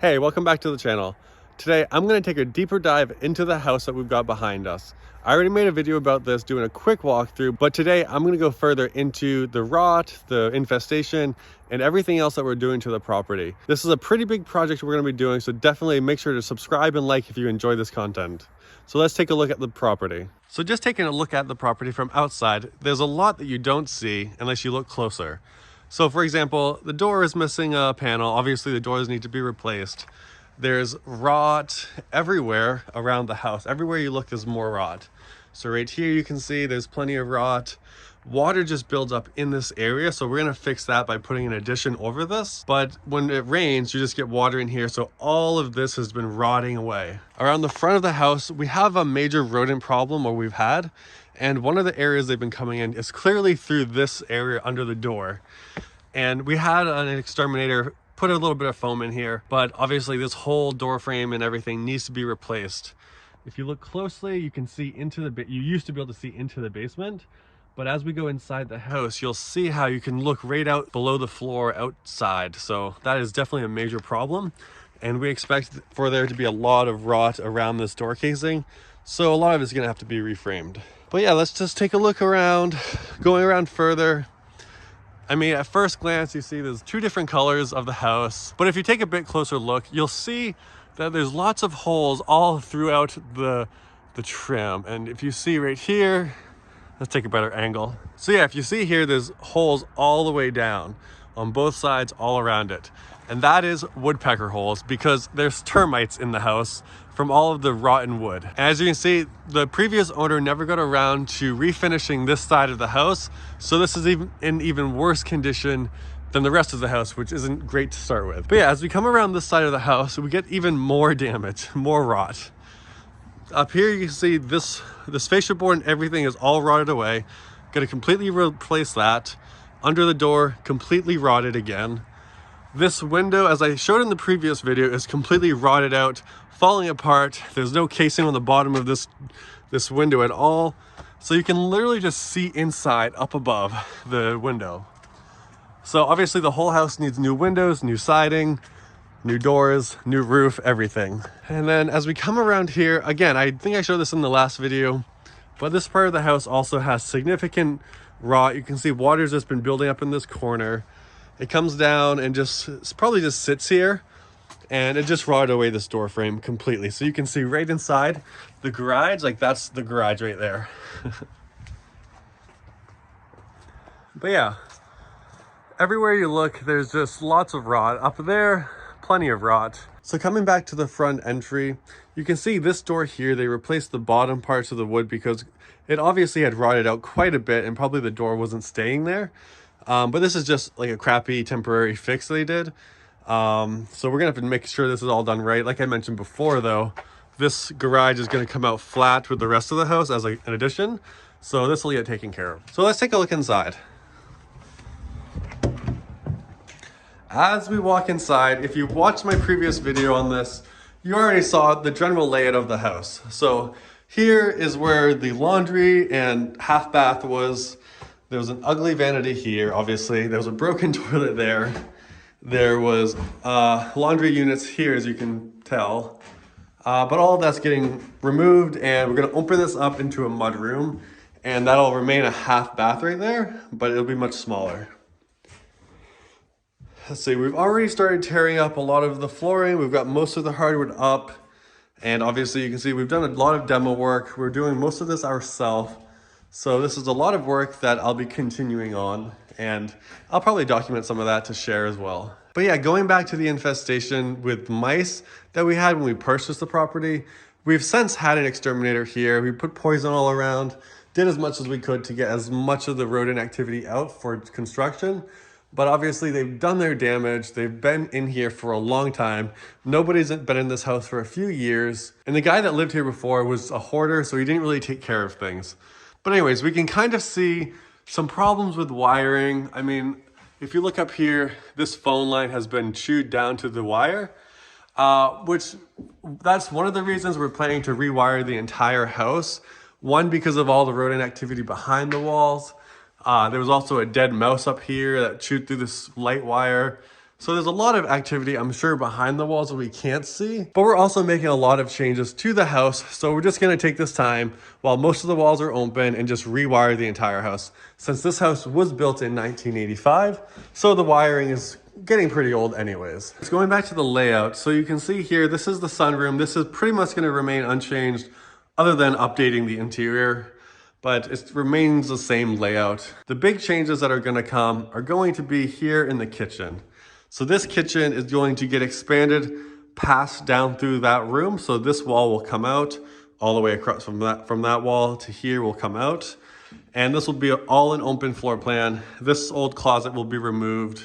Hey, welcome back to the channel. Today, I'm going to take a deeper dive into the house that we've got behind us. I already made a video about this, doing a quick walkthrough, but today I'm going to go further into the rot, the infestation, and everything else that we're doing to the property. This is a pretty big project we're going to be doing, so definitely make sure to subscribe and like if you enjoy this content. So let's take a look at the property. So just taking a look at the property from outside, there's a lot that you don't see unless you look closer. So for example, the door is missing a panel. Obviously the doors need to be replaced. There's rot everywhere around the house. Everywhere you look, there's more rot. So right here you can see there's plenty of rot. Water just builds up in this area, so we're gonna fix that by putting an addition over this. But when it rains, you just get water in here, so all of this has been rotting away. Around the front of the house, we have a major rodent problem, or we've had, and one of the areas they've been coming in is clearly through this area under the door. And we had an exterminator put a little bit of foam in here, but obviously this whole door frame and everything needs to be replaced. If you look closely, you can see into the you used to be able to see into the basement, but as we go inside the house, you'll see how you can look right out below the floor outside. So that is definitely a major problem, and we expect for there to be a lot of rot around this door casing, so a lot of it's gonna have to be reframed. But yeah, let's just take a look around. Going around further, I mean, at first glance, you see there's two different colors of the house, but if you take a bit closer look, you'll see that there's lots of holes all throughout the trim. And if you see right here, let's take a better angle. So yeah, if you see here, there's holes all the way down on both sides, all around it. And that is woodpecker holes because there's termites in the house from all of the rotten wood. And as you can see, the previous owner never got around to refinishing this side of the house. So this is in even worse condition than the rest of the house, which isn't great to start with. But yeah, as we come around this side of the house, we get even more damage, more rot. Up here, you can see this fascia board and everything is all rotted away. Gonna completely replace that. Under the door, completely rotted again. This window, as I showed in the previous video, is completely rotted out, falling apart. There's no casing on the bottom of this window at all. So you can literally just see inside up above the window. So obviously the whole house needs new windows, new siding, new doors, new roof, everything. And then as we come around here, again, I think I showed this in the last video, but this part of the house also has significant rot. You can see water's just been building up in this corner. It comes down and probably just sits here, and it just rotted away this door frame completely. So you can see right inside the garage, like that's the garage right there. But yeah, everywhere you look, there's just lots of rot. Up there, plenty of rot. So coming back to the front entry, you can see this door here, they replaced the bottom parts of the wood because it obviously had rotted out quite a bit and probably the door wasn't staying there. But this is just like a crappy temporary fix they did. So we're gonna have to make sure this is all done right. Like I mentioned before though, this garage is gonna come out flat with the rest of the house as like an addition. So this will get taken care of. So let's take a look inside. As we walk inside, if you watched my previous video on this, you already saw the general layout of the house. So here is where the laundry and half bath was. There was an ugly vanity here, obviously. There was a broken toilet there. There was laundry units here, as you can tell. But all of that's getting removed, and we're gonna open this up into a mud room, and that'll remain a half bath right there, but it'll be much smaller. Let's see, we've already started tearing up a lot of the flooring. We've got most of the hardwood up, and obviously you can see we've done a lot of demo work. We're doing most of this ourselves. So this is a lot of work that I'll be continuing on, and I'll probably document some of that to share as well. But yeah, going back to the infestation with mice that we had when we purchased the property, we've since had an exterminator here. We put poison all around, did as much as we could to get as much of the rodent activity out for construction. But obviously they've done their damage. They've been in here for a long time. Nobody's been in this house for a few years. And the guy that lived here before was a hoarder, so he didn't really take care of things. But anyways, we can kind of see some problems with wiring. I mean, if you look up here, this phone line has been chewed down to the wire, which that's one of the reasons we're planning to rewire the entire house. One, because of all the rodent activity behind the walls. There was also a dead mouse up here that chewed through this light wire. So there's a lot of activity, I'm sure, behind the walls that we can't see, but we're also making a lot of changes to the house. So we're just gonna take this time while most of the walls are open and just rewire the entire house. Since this house was built in 1985, so the wiring is getting pretty old anyways. It's going back to the layout. So you can see here, this is the sunroom. This is pretty much gonna remain unchanged other than updating the interior, but it remains the same layout. The big changes that are gonna come are going to be here in the kitchen. So this kitchen is going to get expanded past down through that room. So this wall will come out all the way across from that wall to here will come out. And this will be all an open floor plan. This old closet will be removed,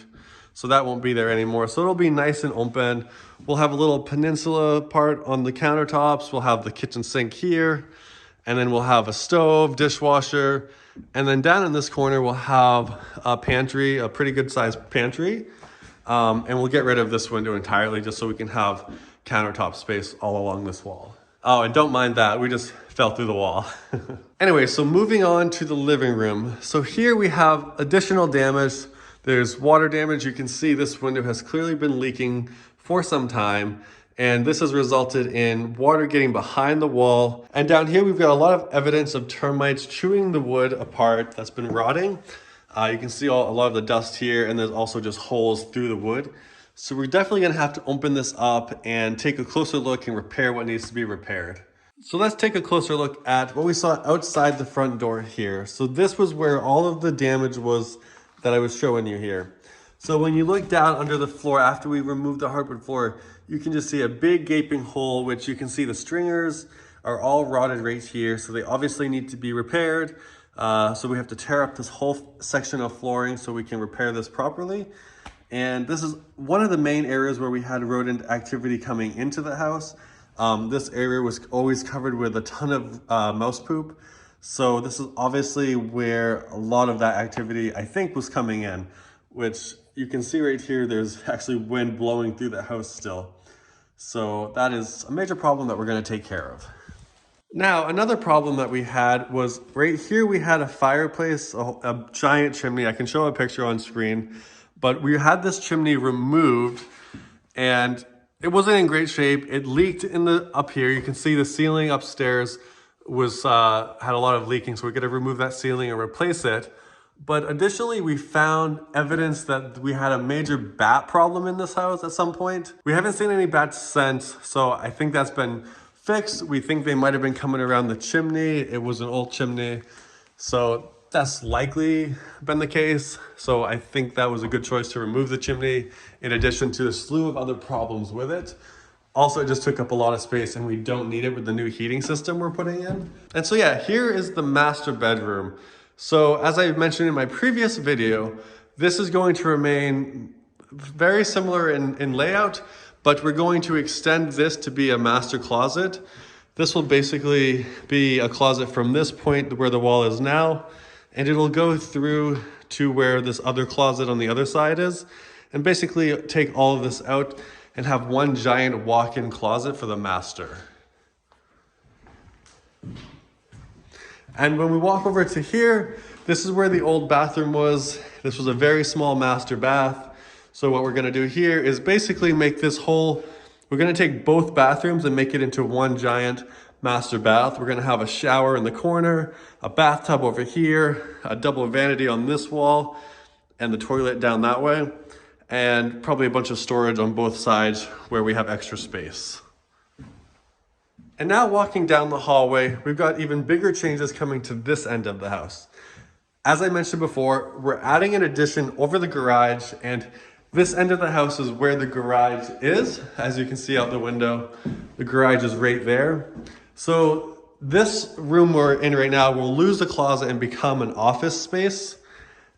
so that won't be there anymore. So it'll be nice and open. We'll have a little peninsula part on the countertops. We'll have the kitchen sink here, and then we'll have a stove, dishwasher, and then down in this corner, we'll have a pantry, a pretty good sized pantry. And we'll get rid of this window entirely just so we can have countertop space all along this wall. Oh, and don't mind that, we just fell through the wall. Anyway, so moving on to the living room. So here we have additional damage. There's water damage. You can see this window has clearly been leaking for some time, and this has resulted in water getting behind the wall. And down here, we've got a lot of evidence of termites chewing the wood apart that's been rotting. You can see a lot of the dust here, and there's also just holes through the wood. So we're definitely gonna have to open this up and take a closer look and repair what needs to be repaired. So let's take a closer look at what we saw outside the front door here. So this was where all of the damage was that I was showing you here. So when you look down under the floor after we removed the hardwood floor, you can just see a big gaping hole, which you can see the stringers are all rotted right here. So they obviously need to be repaired. So we have to tear up this whole section of flooring so we can repair this properly. And this is one of the main areas where we had rodent activity coming into the house. This area was always covered with a ton of mouse poop. So this is obviously where a lot of that activity, I think, was coming in, which you can see right here, there's actually wind blowing through the house still. So that is a major problem that we're gonna take care of. Now, another problem that we had was right here, we had a fireplace, a giant chimney. I can show a picture on screen, but we had this chimney removed and it wasn't in great shape. It leaked up here. You can see the ceiling upstairs had a lot of leaking, so we're gonna remove that ceiling and replace it. But additionally, we found evidence that we had a major bat problem in this house at some point. We haven't seen any bats since, so I think that's been fixed. We think they might have been coming around the chimney. It was an old chimney, so that's likely been the case. So I think that was a good choice to remove the chimney, in addition to a slew of other problems with it. Also, it just took up a lot of space and we don't need it with the new heating system we're putting in. And so yeah, here is the master bedroom. So as I mentioned in my previous video, this is going to remain very similar in layout, but we're going to extend this to be a master closet. This will basically be a closet from this point where the wall is now, and it'll go through to where this other closet on the other side is, and basically take all of this out and have one giant walk-in closet for the master. And when we walk over to here, this is where the old bathroom was. This was a very small master bath. So what we're gonna do here is basically make this whole, we're gonna take both bathrooms and make it into one giant master bath. We're gonna have a shower in the corner, a bathtub over here, a double vanity on this wall, and the toilet down that way, and probably a bunch of storage on both sides where we have extra space. And now walking down the hallway, we've got even bigger changes coming to this end of the house. As I mentioned before, we're adding an addition over the garage, and this end of the house is where the garage is. As you can see out the window, the garage is right there. So this room we're in right now will lose the closet and become an office space.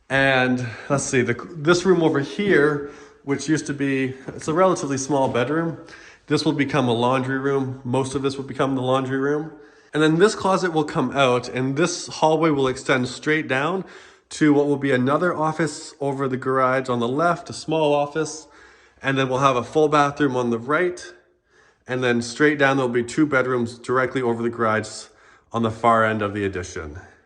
And let's see, this room over here, which used to be, it's a relatively small bedroom. This will become a laundry room. Most of this will become the laundry room. And then this closet will come out, and this hallway will extend straight down to what will be another office over the garage on the left, a small office. And then we'll have a full bathroom on the right. And then straight down, there'll be two bedrooms directly over the garage on the far end of the addition.